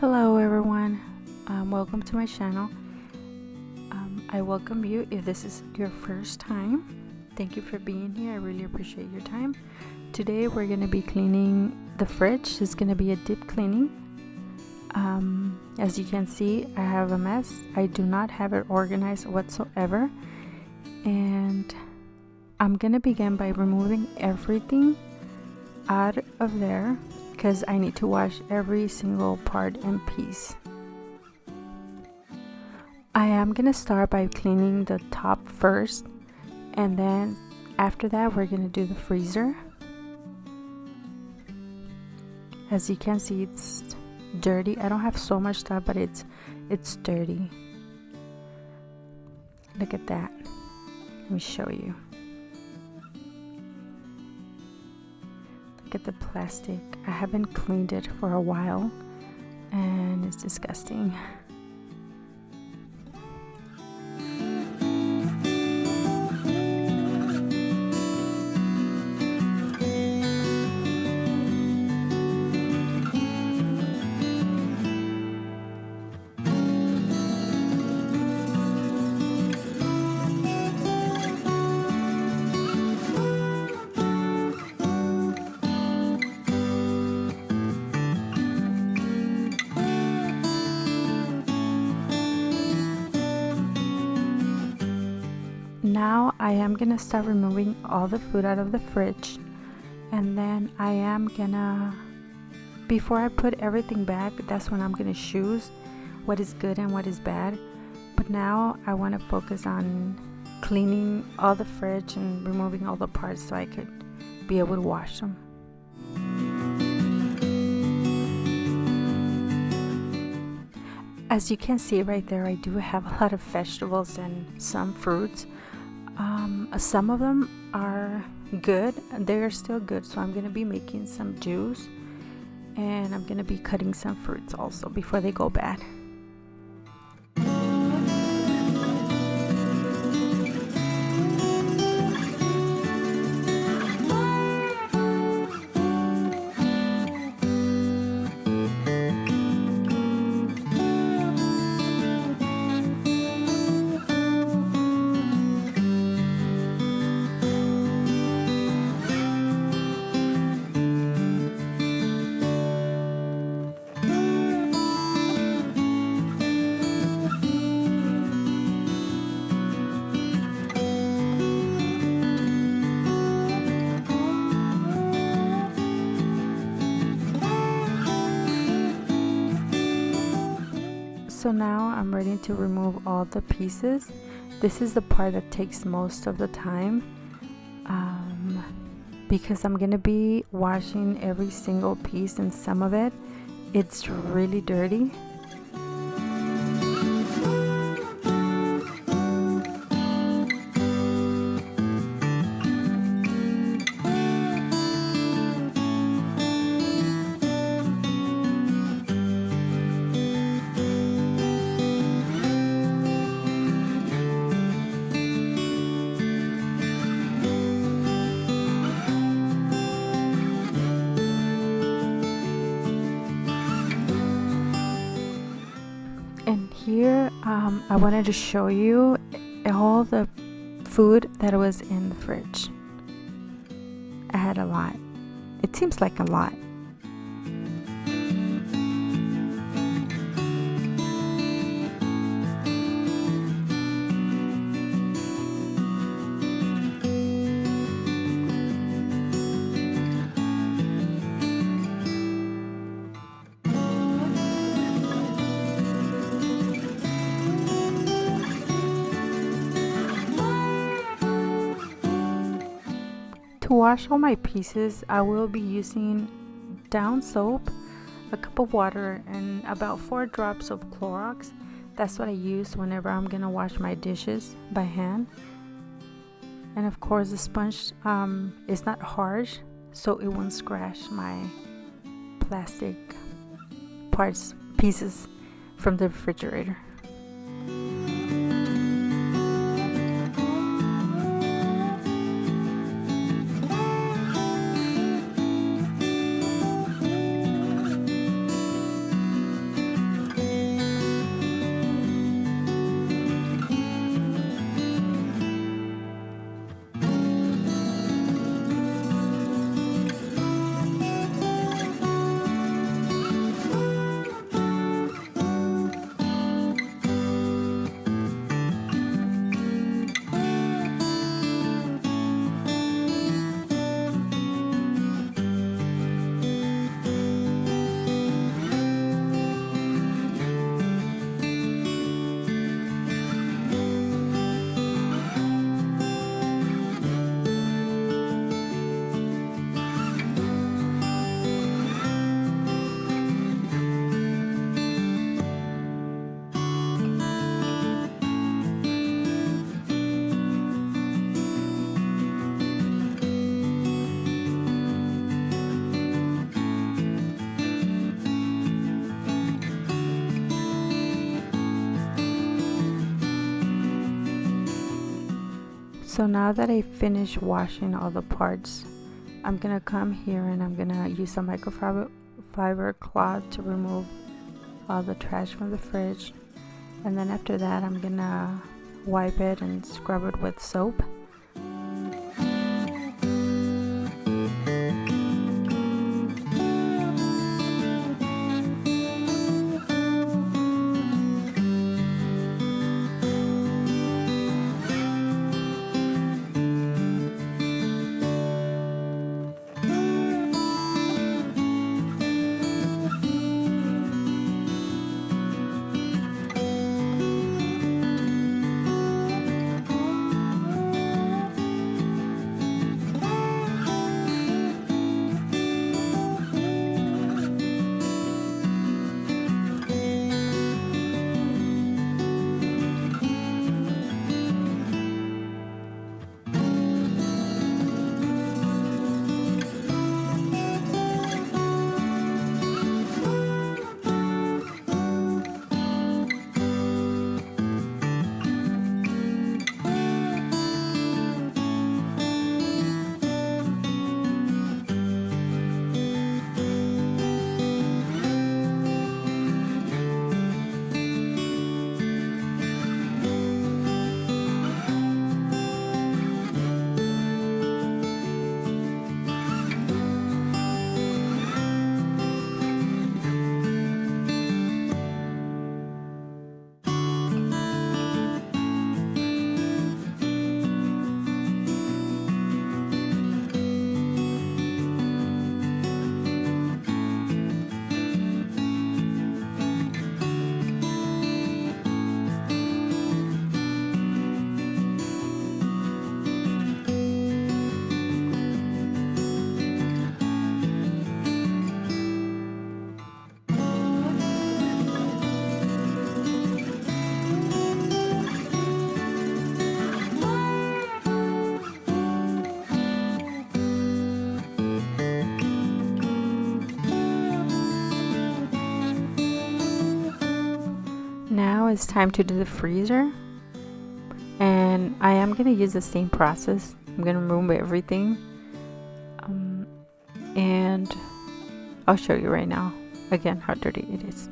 Hello everyone, welcome to my channel. I welcome you if this is your first time. Thank you for being here. I really appreciate your time. Today we're going to be cleaning the fridge. It's going to be a deep cleaning. As you can see, I have a mess. I do not have it organized whatsoever, and I'm going to begin by removing everything out of there because I need to wash every single part and piece. I am gonna start by cleaning the top first, and then after that we're gonna do the freezer. As you can see, it's dirty. I don't have so much stuff, but it's dirty. Look at that. Let me show you. Look at the plastic. I haven't cleaned it for a while and it's disgusting. Now I am gonna start removing all the food out of the fridge, and then I am gonna, before I put everything back, that's when I'm gonna choose what is good and what is bad. But now I want to focus on cleaning all the fridge and removing all the parts so I could be able to wash them. As you can see right there, I do have a lot of vegetables and some fruits. Some of them are good, they're still good, so I'm going to be making some juice, and I'm going to be cutting some fruits also before they go bad. So now I'm ready to remove all the pieces. This is the part that takes most of the time, because I'm gonna be washing every single piece, and some of it's really dirty. And here I wanted to show you all the food that was in the fridge. I had a lot. It seems like a lot. To wash all my pieces, I will be using Dawn soap, a cup of water, and about 4 drops of Clorox. That's what I use whenever I'm gonna wash my dishes by hand. And of course the sponge is not harsh, so it won't scratch my plastic pieces from the refrigerator. So now that I finished washing all the parts, I'm gonna come here and I'm gonna use a microfiber cloth to remove all the trash from the fridge. And then after that, I'm gonna wipe it and scrub it with soap. Now it's time to do the freezer, and I am going to use the same process. I'm going to remove everything, and I'll show you right now again how dirty it is.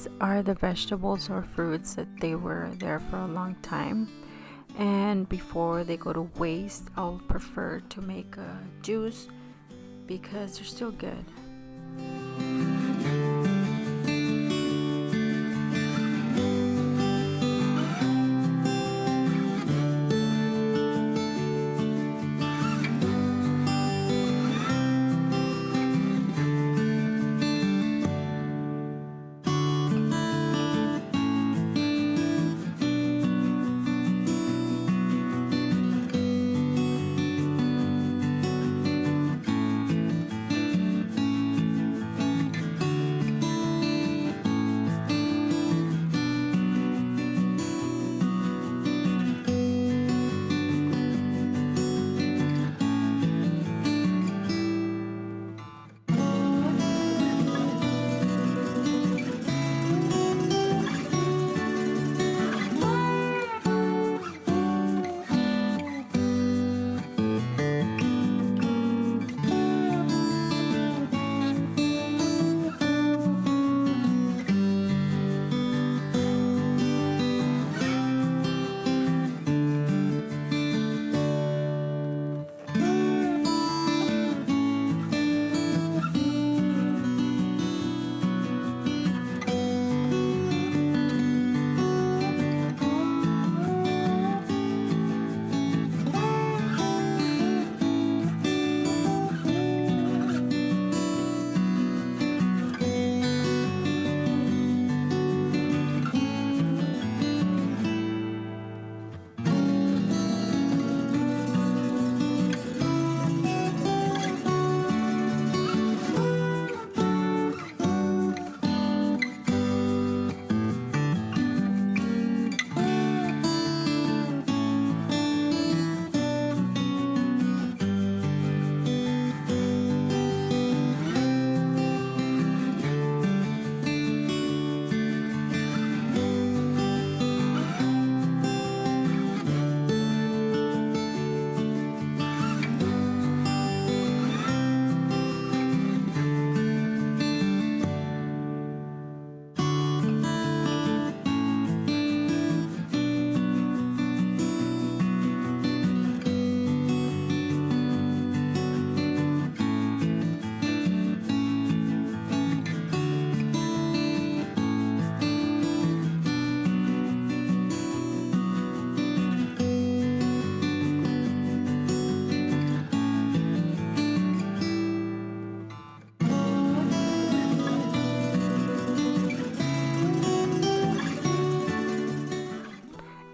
these are the vegetables or fruits that they were there for a long time, and before they go to waste, I'll prefer to make a juice because they're still good.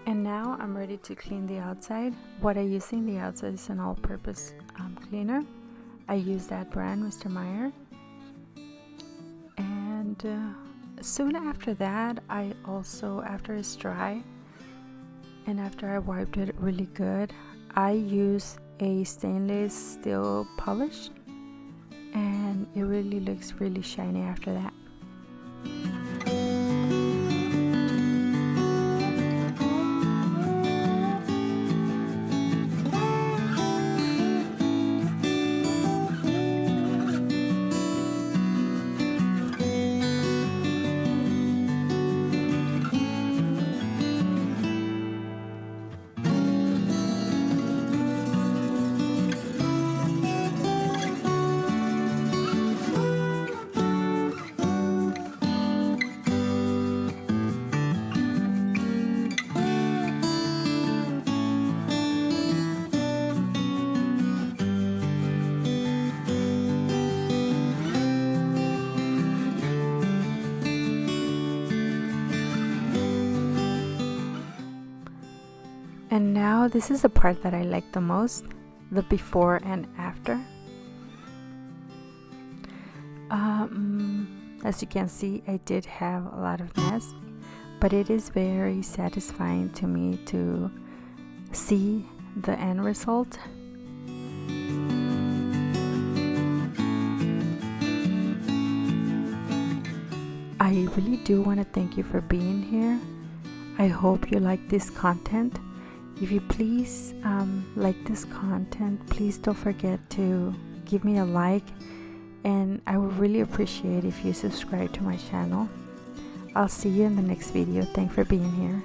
And now I'm ready to clean the outside. What I use in the outside is an all-purpose cleaner. I use that brand, Mr. Meyer. And soon after that, I also, after it's dry and after I wiped it really good, I use a stainless steel polish, and it really looks really shiny after that. And now this is the part that I like the most, the before and after. As you can see, I did have a lot of mess, but it is very satisfying to me to see the end result. I really do want to thank you for being here. I hope you like this content. If you please like this content, please don't forget to give me a like, and I would really appreciate if you subscribe to my channel. I'll see you in the next video. Thanks for being here.